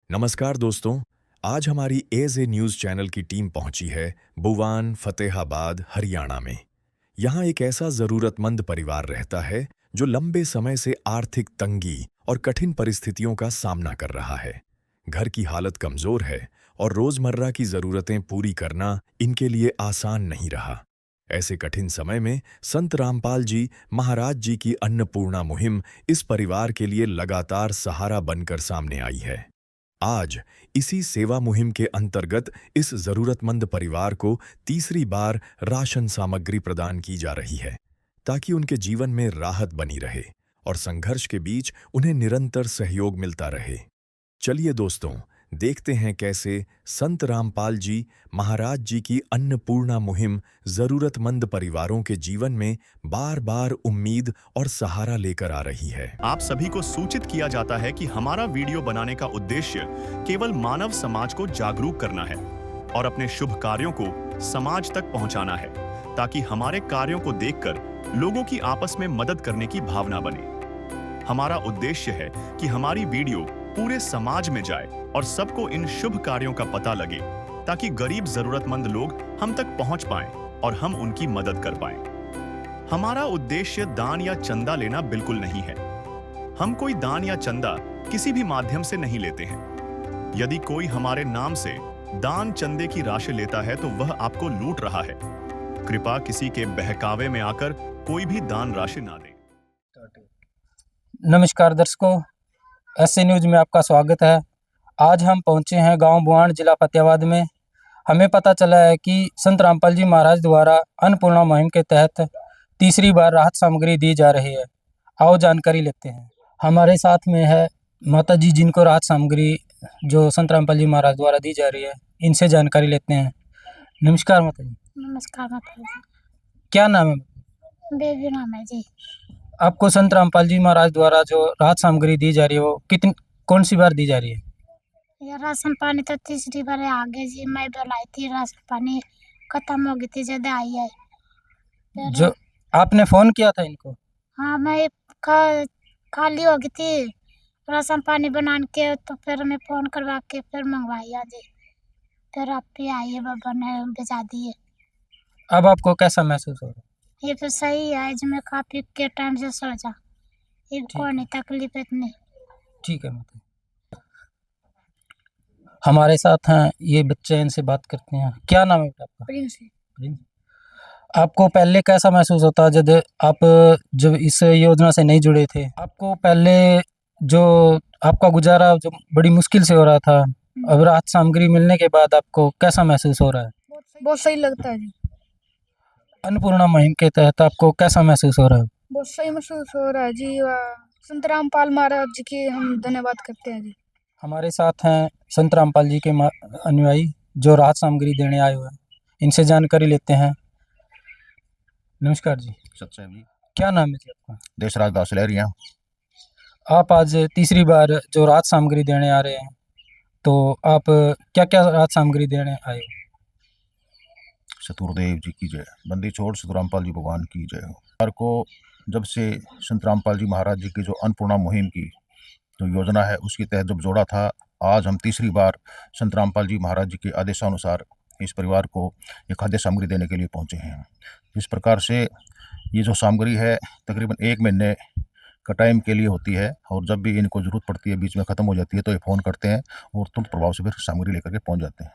नमस्कार दोस्तों, आज हमारी एज ए न्यूज़ चैनल की टीम पहुंची है बुवान, फतेहाबाद, हरियाणा में। यहाँ एक ऐसा ज़रूरतमंद परिवार रहता है जो लंबे समय से आर्थिक तंगी और कठिन परिस्थितियों का सामना कर रहा है। घर की हालत कमज़ोर है और रोज़मर्रा की ज़रूरतें पूरी करना इनके लिए आसान नहीं रहा। ऐसे कठिन समय में संत रामपाल जी महाराज जी की अन्नपूर्णा मुहिम इस परिवार के लिए लगातार सहारा बनकर सामने आई है। आज इसी सेवा मुहिम के अंतर्गत इस जरूरतमंद परिवार को तीसरी बार राशन सामग्री प्रदान की जा रही है, ताकि उनके जीवन में राहत बनी रहे और संघर्ष के बीच उन्हें निरंतर सहयोग मिलता रहे। चलिए दोस्तों, देखते हैं कैसे संत रामपाल जी महाराज जी की अन्नपूर्णा मुहिम जरूरतमंद परिवारों के जीवन में बार बार उम्मीद और सहारा लेकर आ रही है। आप सभी को सूचित किया जाता है कि हमारा वीडियो बनाने का उद्देश्य केवल मानव समाज को जागरूक करना है और अपने शुभ कार्यों को समाज तक पहुंचाना है, ताकि हमारे कार्यों को देखकर लोगों की आपस में मदद करने की भावना बने। हमारा उद्देश्य है कि हमारी वीडियो पूरे समाज में जाए और सबको इन शुभ कार्यों का पता लगे, ताकि गरीब जरूरतमंद लोग हम तक पहुंच पाएं और हम उनकी मदद कर पाएं। हमारा उद्देश्य दान या चंदा लेना बिल्कुल नहीं है। हम कोई दान या चंदा किसी भी माध्यम से नहीं लेते हैं। यदि कोई हमारे नाम से दान चंदे की राशि लेता है तो वह आपको लूट रहा है। कृपया किसी के बहकावे में आकर कोई भी दान राशि ना दे। नमस्कार दर्शकों, एसए न्यूज में आपका स्वागत है। आज हम पहुंचे हैं गांव बुवान, जिला फतेहाबाद में। हमें पता चला है कि संत रामपाल जी महाराज द्वारा अन्नपूर्णा मुहिम के तहत तीसरी बार राहत सामग्री दी जा रही है। आओ जानकारी लेते हैं। हमारे साथ में है माता जी, जिनको राहत सामग्री जो संत रामपाल जी महाराज द्वारा दी जा रही है, इनसे जानकारी लेते हैं। नमस्कार माता जी। नमस्कार माता जी। क्या नाम है? बेबी नाम है जी। आपको संत रामपाल जी महाराज द्वारा जो राहत सामग्री दी जा रही है वो कौन सी बार दी जा रही है? ये राशन पानी तो तीसरी बार है। आगे जी मैं बोलाई थी, राशन पानी खत्म हो गई थी, ज्यादा आई है। जो आपने फोन किया था इनको? हाँ, मैं खाली हो गई थी राशन पानी बना के, तो फिर मैं फोन करवा के फिर मंगवाई आज। फिर आप ही आई है, बाबा ने भिजा दिए। अब आपको कैसा महसूस हो रहा है? ये फिर सही है, आज मैं काफी के टाइम से सो जा, ये कोई नहीं तकलीफ इतनी। ठीक है माता। हमारे साथ हैं ये बच्चे, इनसे बात करते हैं। क्या नाम है बेटा आपका? प्रिंस। आपको पहले कैसा महसूस होता जब इस योजना से नहीं जुड़े थे? आपको पहले जो आपका गुजारा जो बड़ी मुश्किल से हो रहा था, अब राहत सामग्री मिलने के बाद आपको कैसा महसूस हो रहा है? बहुत सही लगता है जी। अन्नपूर्णा मुहिम के तहत आपको कैसा महसूस हो रहा है? बहुत सही महसूस हो रहा है जी। संत रामपाल महाराज जी की हम धन्यवाद करते हैं जी। हमारे साथ हैं संत रामपाल जी के अनुयायी जो राहत सामग्री देने आए हुए हैं। इनसे जानकारी लेते हैं। नमस्कार जी। सत्संग जी। क्या नाम है जी आपका? देशराज दास लहरिया। आप आज तीसरी बार जो राहत सामग्री देने आ रहे हैं, तो आप क्या क्या राहत सामग्री देने आए हो? सतगुरुदेव जी की जय। बंदी छोड़ सत रामपाल जी भगवान की जय हो। हर को जब से संत रामपाल जी महाराज जी की जो अन्नपूर्णा मुहिम की जो योजना है उसके तहत जब जोड़ा था, आज हम तीसरी बार संत रामपाल जी महाराज जी के आदेशानुसार इस परिवार को ये खाद्य सामग्री देने के लिए पहुंचे हैं। इस प्रकार से ये जो सामग्री है तकरीबन 1 महीने का टाइम के लिए होती है, और जब भी इनको ज़रूरत पड़ती है, बीच में ख़त्म हो जाती है, तो ये फ़ोन करते हैं और तुरंत प्रभाव से फिर सामग्री लेकर के पहुँच जाते हैं।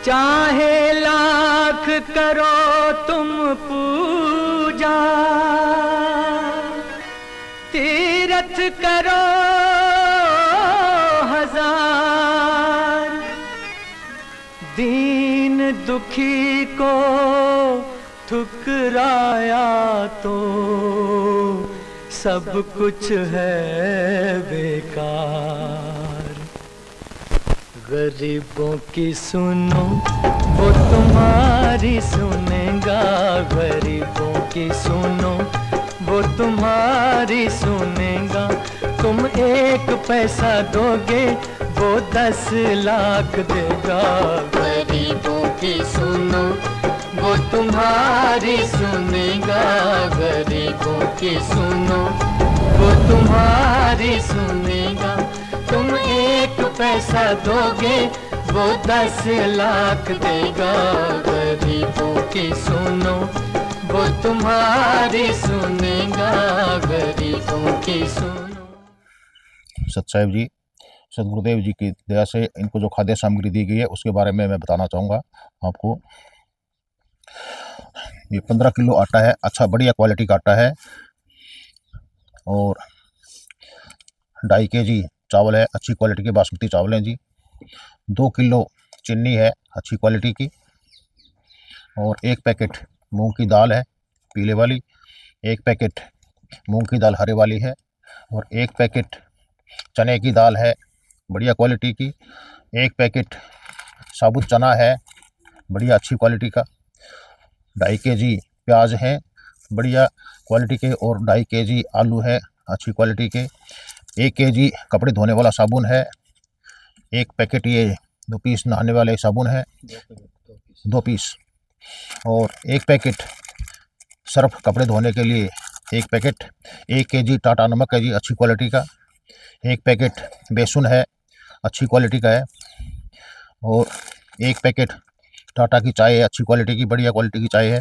चाहे लाख करो तुम पूजा, तीरथ करो हजार, दीन दुखी को ठुकराया तो सब कुछ है बेकार। गरीबों की सुनो वो तुम्हारी सुनेगा, गरीबों की सुनो वो तुम्हारी सुनेगा। तुम 1 पैसा दोगे वो 10 लाख देगा। गरीबों की सुनो वो तुम्हारी सुनेगा, गरीबों की सुनो वो तुम्हारी सुनेगा। तुम 1 पैसा दोगे वो 10 लाख देगा, गरीबों की सुनो वो तुम्हारी सुनेगा, गरीबों की सुनो। सतसाहिब जी, सदगुरुदेव जी की दया से इनको जो खाद्य सामग्री दी गई है उसके बारे में मैं बताना चाहूँगा आपको। ये 15 किलो आटा है, अच्छा बढ़िया क्वालिटी का आटा है। और 2.5 kg चावल है, अच्छी क्वालिटी के बासमती चावल हैं जी। 2 किलो चीनी है, अच्छी क्वालिटी की। और 1 पैकेट मूंग की दाल है, पीले वाली। 1 पैकेट मूंग की दाल हरे वाली है। और 1 पैकेट चने की दाल है, बढ़िया क्वालिटी की। 1 पैकेट साबुत चना है, बढ़िया अच्छी क्वालिटी का। 2.5 kg प्याज है, बढ़िया क्वालिटी के। और 2.5 kg आलू है, अच्छी क्वालिटी के। 1 kg कपड़े धोने वाला साबुन है। 1 पैकेट ये 2 पीस नहाने वाले साबुन है, 2 पीस। और 1 पैकेट सर्फ कपड़े धोने के लिए 1 पैकेट। 1 kg टाटा नमक है जी, अच्छी क्वालिटी का। 1 पैकेट बेसन है, अच्छी क्वालिटी का है। और 1 पैकेट टाटा की चाय है, अच्छी क्वालिटी की, बढ़िया क्वालिटी की चाय है।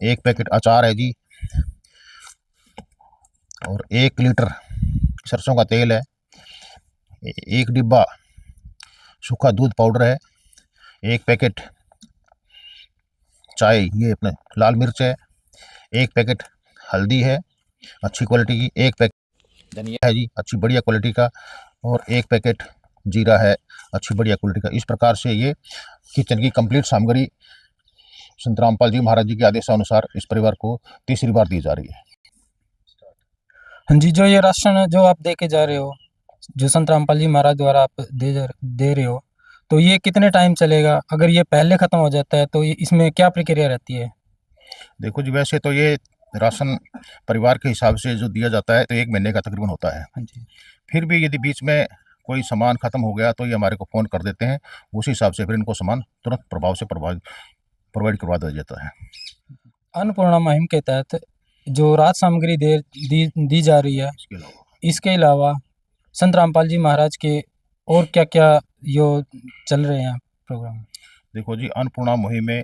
1 पैकेट अचार है जी। और 1 लीटर सरसों का तेल है। 1 डिब्बा सूखा दूध पाउडर है। 1 पैकेट चाय, ये अपने लाल मिर्च है। 1 पैकेट हल्दी है, अच्छी क्वालिटी की। 1 पैकेट धनिया है जी, अच्छी बढ़िया क्वालिटी का। और 1 पैकेट जीरा है, अच्छी बढ़िया क्वालिटी का। इस प्रकार से ये किचन की कंप्लीट सामग्री संत रामपाल जी महाराज जी के आदेशानुसार इस परिवार को तीसरी बार दी जा रही है। हाँ जी, जो ये राशन जो आप दे के जा रहे हो, जो संत रामपाल जी महाराज द्वारा आप दे रहे हो, तो ये कितने टाइम चलेगा? अगर ये पहले ख़त्म हो जाता है तो ये इसमें क्या प्रक्रिया रहती है? देखो जी, वैसे तो ये राशन परिवार के हिसाब से जो दिया जाता है तो 1 महीने का तकरीबन होता है। हाँ जी। फिर भी यदि बीच में कोई सामान ख़त्म हो गया तो ये हमारे को फ़ोन कर देते हैं, उसी हिसाब से फिर इनको सामान तुरंत प्रभाव से प्रोवाइड करवा दिया जाता है। अन्नपूर्णा मुहिम के तहत जो राहत सामग्री दी जा रही है, इसके अलावा संत रामपाल जी महाराज के और क्या क्या यो चल रहे हैं प्रोग्राम? देखो जी, अन्नपूर्णा मुहिम में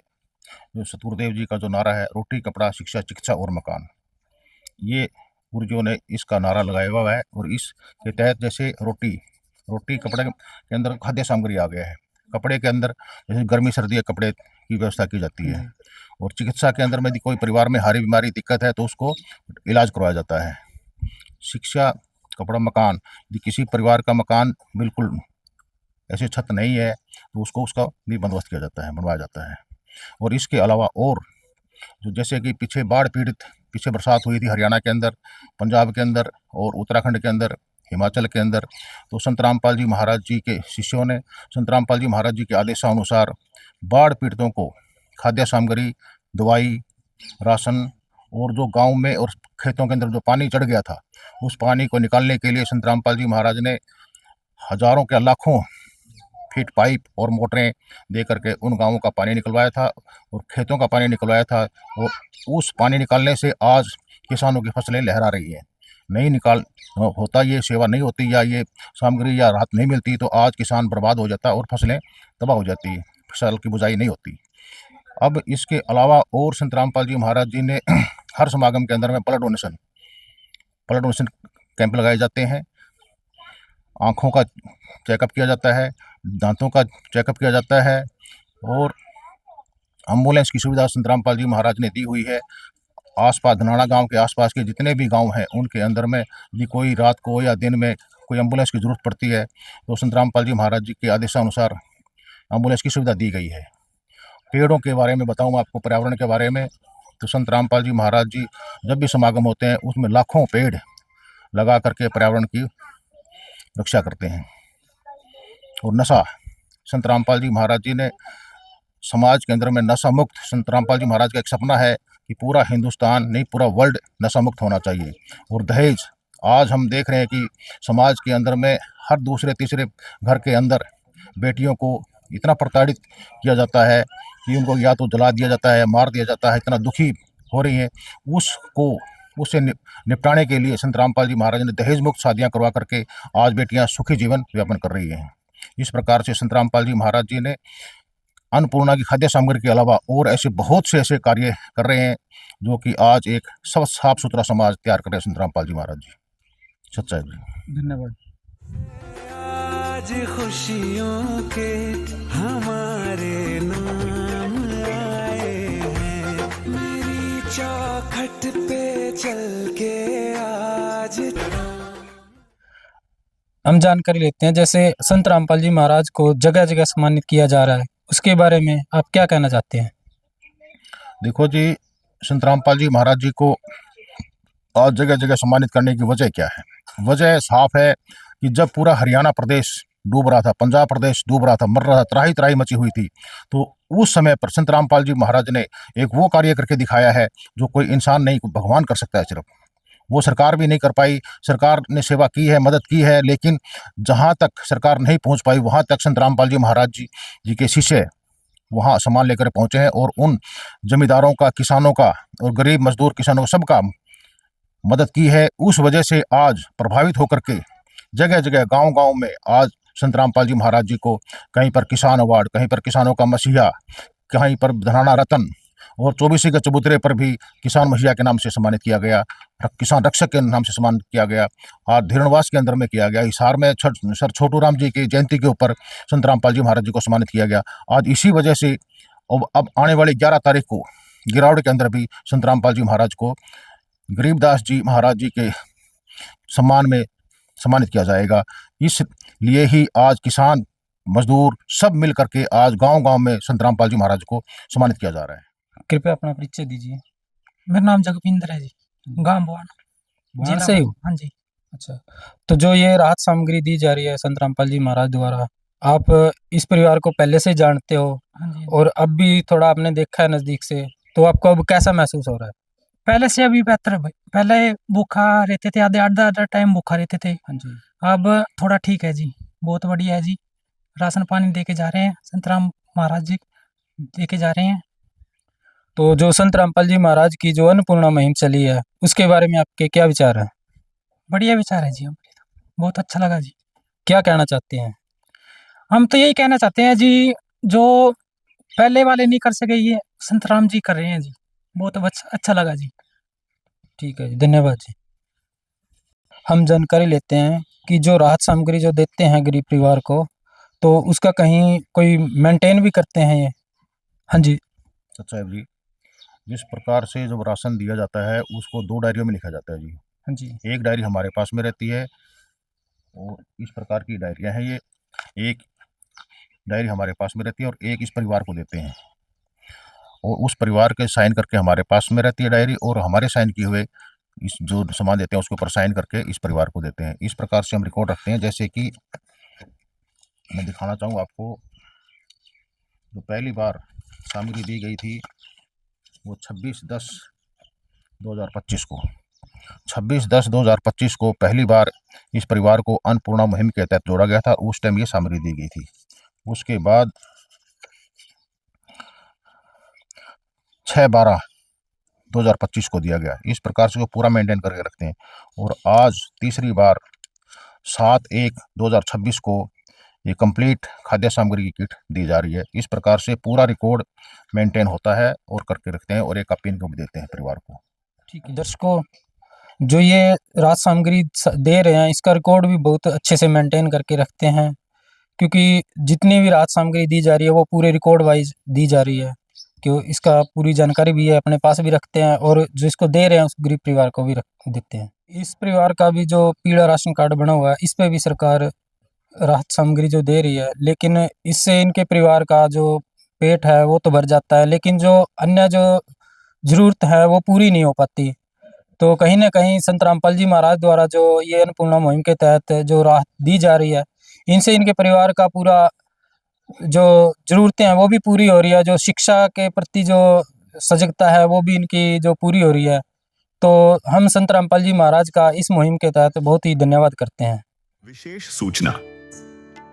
जो सतगुरुदेव जी का जो नारा है, रोटी कपड़ा शिक्षा चिकित्सा और मकान, ये गुरुजियों ने इसका नारा लगाया हुआ है। और इसके तहत जैसे रोटी कपड़े के अंदर खाद्य सामग्री आ गया है। कपड़े के अंदर जैसे गर्मी सर्दी के कपड़े की व्यवस्था की जाती है। और चिकित्सा के अंदर में यदि कोई परिवार में हारी बीमारी दिक्कत है तो उसको इलाज करवाया जाता है। शिक्षा कपड़ा मकान, यदि किसी परिवार का मकान बिल्कुल ऐसे छत नहीं है तो उसको उसका भी बंदोबस्त किया जाता है, बनवाया जाता है। और इसके अलावा और जो जैसे कि पीछे बरसात हुई थी हरियाणा के अंदर, पंजाब के अंदर और उत्तराखंड के अंदर, हिमाचल के अंदर, तो संत रामपाल जी महाराज जी के शिष्यों ने संत रामपाल जी महाराज जी के आदेशानुसार बाढ़ पीड़ितों को खाद्य सामग्री, दवाई, राशन और जो गांव में और खेतों के अंदर जो पानी चढ़ गया था उस पानी को निकालने के लिए संत रामपाल जी महाराज ने हजारों के लाखों फीट पाइप और मोटरें दे करके उन गांवों का पानी निकलवाया था और खेतों का पानी निकलवाया था। और उस पानी निकालने से आज किसानों की फसलें लहरा रही हैं। नहीं निकाल होता, ये सेवा नहीं होती या ये सामग्री या राहत नहीं मिलती तो आज किसान बर्बाद हो जाता और फसलें तबाह हो जाती, फसल की बुझाई नहीं होती। अब इसके अलावा और संत रामपाल जी महाराज जी ने हर समागम के अंदर में ब्लड डोनेशन कैंप लगाए जाते हैं। आँखों का चेकअप किया जाता है, दांतों का चेकअप किया जाता है। और एम्बुलेंस की सुविधा संत रामपाल जी महाराज ने दी हुई है। आसपास धनाड़ा गांव के आसपास के जितने भी गांव हैं उनके अंदर में यदि कोई रात को या दिन में कोई एम्बुलेंस की ज़रूरत पड़ती है तो संत रामपाल जी महाराज जी के आदेशानुसार एम्बुलेंस की सुविधा दी गई है। पेड़ों के बारे में बताऊँ आपको, पर्यावरण के बारे में, तो संत रामपाल जी महाराज जी जब भी समागम होते हैं उसमें लाखों पेड़ लगा करके पर्यावरण की रक्षा करते हैं। और नशा, संत रामपाल जी महाराज जी ने समाज के अंदर में नशा मुक्त, संत रामपाल जी महाराज का एक सपना है कि पूरा हिंदुस्तान नहीं पूरा वर्ल्ड नशा मुक्त होना चाहिए। और दहेज, आज हम देख रहे हैं कि समाज के अंदर में हर दूसरे तीसरे घर के अंदर बेटियों को इतना प्रताड़ित किया जाता है कि उनको या तो जला दिया जाता है, मार दिया जाता है, इतना दुखी हो रही हैं। उससे निपटाने के लिए संत रामपाल जी महाराज ने दहेज मुक्त शादियाँ करवा करके आज बेटियां सुखी जीवन यापन कर रही हैं। इस प्रकार से संत रामपाल जी महाराज जी ने अन्नपूर्णा की खाद्य सामग्री के अलावा और ऐसे बहुत से ऐसे कार्य कर रहे हैं जो कि आज एक सब साफ सुथरा समाज तैयार कर रहे हैं संत रामपाल जी महाराज जी। सच्चाई जी। धन्यवाद। आज खुशियों के हमारे नाम आए हैं, मेरी चौखट पे चल के आज। हम जानकारी लेते हैं, जैसे संत रामपाल जी महाराज को जगह जगह सम्मानित किया जा रहा है, उसके बारे में आप क्या कहना चाहते हैं? देखो जी, संत रामपाल जी महाराज जी को आज जगह जगह सम्मानित करने की वजह क्या है? वजह साफ है कि जब पूरा हरियाणा प्रदेश डूब रहा था, पंजाब प्रदेश डूब रहा था, मर रहा था, त्राही त्राही मची हुई थी, तो उस समय पर संत रामपाल जी महाराज ने एक वो कार्य करके दिखाया है जो कोई इंसान नहीं, कोई भगवान कर सकता है। सिर्फ वो सरकार भी नहीं कर पाई। सरकार ने सेवा की है, मदद की है, लेकिन जहाँ तक सरकार नहीं पहुँच पाई वहाँ तक संत रामपाल जी महाराज जी के शिष्य वहाँ सामान लेकर पहुँचे हैं और उन जमींदारों का, किसानों का और गरीब मजदूर किसानों सबका मदद की है। उस वजह से आज प्रभावित होकर के जगह जगह गांव-गांव में आज संत रामपाल जी महाराज जी को कहीं पर किसान अवार्ड, कहीं पर किसानों का मसीहा, कहीं पर धनाना रतन और 24 के चबूतरे पर भी किसान मसीहा के नाम से सम्मानित किया गया, किसान रक्षक के नाम से सम्मानित किया गया। आज धीरणवास के अंदर में किया गया, हिसार में सर छोटू राम जी की जयंती के ऊपर संत रामपाल जी महाराज जी को सम्मानित किया गया। आज इसी वजह से अब आने वाली 11 तारीख को गिरावड़ के अंदर भी संत रामपाल जी महाराज को गरीबदास जी महाराज जी के सम्मान में सम्मानित किया जाएगा। इसलिए ही आज किसान मजदूर सब मिल करके आज गांव-गांव में संत रामपाल जी महाराज को सम्मानित किया जा रहा है। कृपया अपना परिचय दीजिए। मेरा नाम जगविंदर है जी, गांव बुआन, जिला से ही हो? हाँ जी। अच्छा, तो जो ये राहत सामग्री दी जा रही है संत रामपाल जी महाराज द्वारा, आप इस परिवार को पहले से जानते हो हाँ जी, और अब भी थोड़ा आपने देखा है नज़दीक से, तो आपको अब कैसा महसूस हो रहा है? पहले से अभी बेहतर है भाई। पहले भूखा रहते थे, आधे आधा टाइम भूखा रहते थे, हाँ जी। अब थोड़ा ठीक है जी, बहुत बढ़िया है जी। राशन पानी दे के जा रहे हैं, संत राम महाराज जी दे के जा रहे हैं। तो जो संत रामपाल जी महाराज की जो अन्नपूर्णा मुहिम चली है, उसके बारे में आपके क्या विचार हैं? बढ़िया विचार है जी, हमारे तो बहुत अच्छा लगा जी। क्या कहना चाहते हैं? हम तो यही कहना चाहते हैं जी, जो पहले वाले नहीं कर सके ये संत राम जी कर रहे हैं जी, बहुत अच्छा लगा जी। ठीक है जी, धन्यवाद जी। हम जानकारी लेते हैं कि जो राहत सामग्री जो देते हैं गरीब परिवार को, तो उसका कहीं कोई मेंटेन भी करते हैं ये? हाँ जी। सच्चाई जी, जिस प्रकार से जब राशन दिया जाता है उसको 2 डायरियों में लिखा जाता है जी। हाँ जी। एक डायरी हमारे पास में रहती है और इस प्रकार की डायरियां हैं ये। एक डायरी हमारे पास में रहती है और एक इस परिवार को देते हैं और उस परिवार के साइन करके हमारे पास में रहती है डायरी और हमारे साइन किए हुए इस जो सामान देते हैं उसके ऊपर साइन करके इस परिवार को देते हैं। इस प्रकार से हम रिकॉर्ड रखते हैं। जैसे कि मैं दिखाना चाहूँ आपको, जो पहली बार सामग्री दी गई थी वो 26/10/2025 को 26/10/2025 को पहली बार इस परिवार को अन्नपूर्णा मुहिम के तहत जोड़ा गया था। उस टाइम ये सामग्री दी गई थी। उसके बाद 6/12/2025 को दिया गया। इस प्रकार से वो पूरा मेंटेन करके रखते हैं। और आज तीसरी बार 7/1/2026 को ये कंप्लीट खाद्य सामग्री की किट दी जा रही है। इस प्रकार से पूरा रिकॉर्ड मेंटेन होता है और करके रखते हैं और एक कॉपी इनको भी देते हैं परिवार को। ठीक है दर्शकों, जो ये राहत सामग्री दे रहे हैं इसका रिकॉर्ड भी बहुत अच्छे से मेंटेन करके रखते हैं, क्योंकि जितनी भी राहत सामग्री दी जा रही है वो पूरे रिकॉर्ड वाइज दी जा रही है, क्यों इसका पूरी जानकारी भी है, अपने पास भी रखते हैं और जो इसको दे रहे हैं उस गरीब परिवार को भी देते हैं। इस परिवार का भी जो पीला राशन कार्ड बना हुआ है इस पे भी सरकार राहत सामग्री जो दे रही है, लेकिन इससे इनके परिवार का जो पेट है वो तो भर जाता है, लेकिन जो अन्य जो ज़रूरत है वो पूरी नहीं हो पाती। तो कहीं न कहीं संत रामपाल जी महाराज द्वारा जो ये अन्नपूर्णा मुहिम के तहत जो राहत दी जा रही है, इनसे इनके परिवार का पूरा जो ज़रूरतें हैं वो भी पूरी हो रही है, जो शिक्षा के प्रति जो सजगता है वो भी इनकी जो पूरी हो रही है। तो हम संत रामपाल जी महाराज का इस मुहिम के तहत बहुत ही धन्यवाद करते हैं। विशेष सूचना,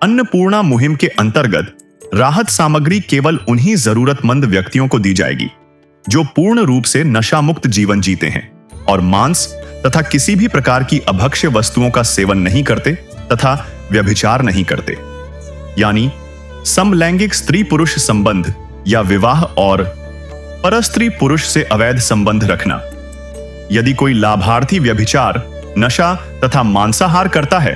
अन्नपूर्णा मुहिम के अंतर्गत राहत सामग्री केवल उन्हीं जरूरतमंद व्यक्तियों को दी जाएगी जो पूर्ण रूप से नशा मुक्त जीवन जीते हैं और मांस तथा किसी भी प्रकार की अभक्ष्य वस्तुओं का सेवन नहीं करते तथा व्यभिचार नहीं करते, यानी समलैंगिक स्त्री पुरुष संबंध या विवाह और परस्त्री पुरुष से अवैध संबंध रखना। यदि कोई लाभार्थी व्यभिचार, नशा तथा मांसाहार करता है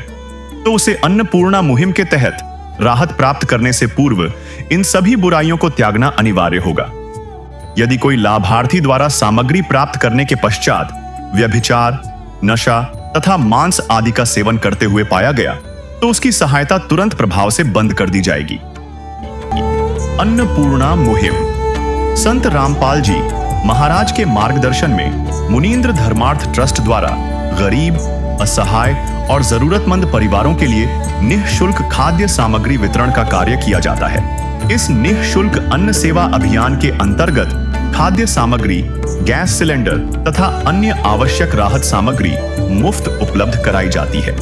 तो उसे अन्नपूर्णा मुहिम के तहत राहत प्राप्त करने से पूर्व इन सभी बुराइयों को त्यागना अनिवार्य होगा। यदि कोई लाभार्थी द्वारा सामग्री प्राप्त करने के पश्चात व्यभिचार, नशा तथा मांस आदि का सेवन करते हुए पाया गया तो उसकी सहायता तुरंत प्रभाव से बंद कर दी जाएगी। अन्नपूर्णा मुहिम। संत रामपाल जी महाराज के मार्गदर्शन में मुनींद्र धर्मार्थ ट्रस्ट द्वारा गरीब, असहाय और जरूरतमंद परिवारों के लिए निःशुल्क खाद्य सामग्री वितरण का कार्य किया जाता है। इस निःशुल्क अन्न सेवा अभियान के अंतर्गत खाद्य सामग्री, गैस सिलेंडर तथा अन्य आवश्यक राहत सामग्री मुफ्त उपलब्ध कराई जाती है।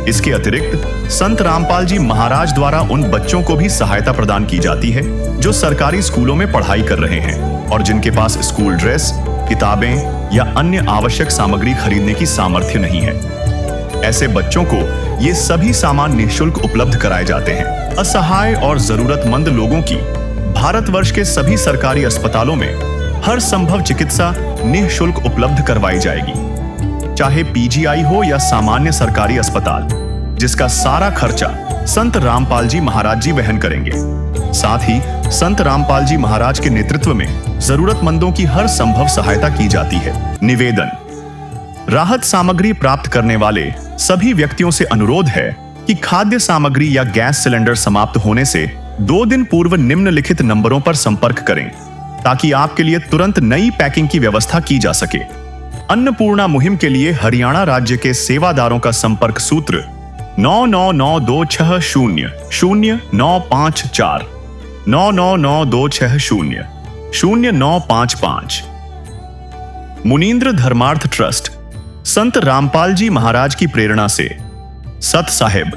इसके अतिरिक्त संत रामपाल जी महाराज द्वारा उन बच्चों को भी सहायता प्रदान की जाती है जो सरकारी स्कूलों में पढ़ाई कर रहे हैं और जिनके पास स्कूल ड्रेस, किताबें या अन्य आवश्यक सामग्री खरीदने की सामर्थ्य नहीं है। ऐसे बच्चों को ये सभी सामान निःशुल्क उपलब्ध कराए जाते हैं। असहाय और जरूरतमंद लोगों की भारतवर्ष के सभी सरकारी अस्पतालों में हर संभव चिकित्सा निःशुल्क उपलब्ध करवाई जाएगी, चाहे पीजीआई हो या सामान्य सरकारी अस्पताल, जिसका सारा खर्चा संत रामपाल जी महाराज जी वहन करेंगे। साथ ही संत रामपाल जी महाराज के नेतृत्व में जरूरतमंदों की हर संभव सहायता की जाती है। निवेदन। राहत सामग्री प्राप्त करने वाले सभी व्यक्तियों से अनुरोध है कि खाद्य सामग्री या गैस सिलेंडर समाप्त होने से 2 दिन पूर्व निम्नलिखित नंबरों पर संपर्क करें ताकि आपके लिए तुरंत नई पैकिंग की व्यवस्था की जा सके। अन्नपूर्णा मुहिम के लिए हरियाणा राज्य के सेवादारों का संपर्क सूत्र 9992600954 9992600955। मुनींद्र धर्मार्थ ट्रस्ट संत रामपाल जी महाराज की प्रेरणा से सत साहिब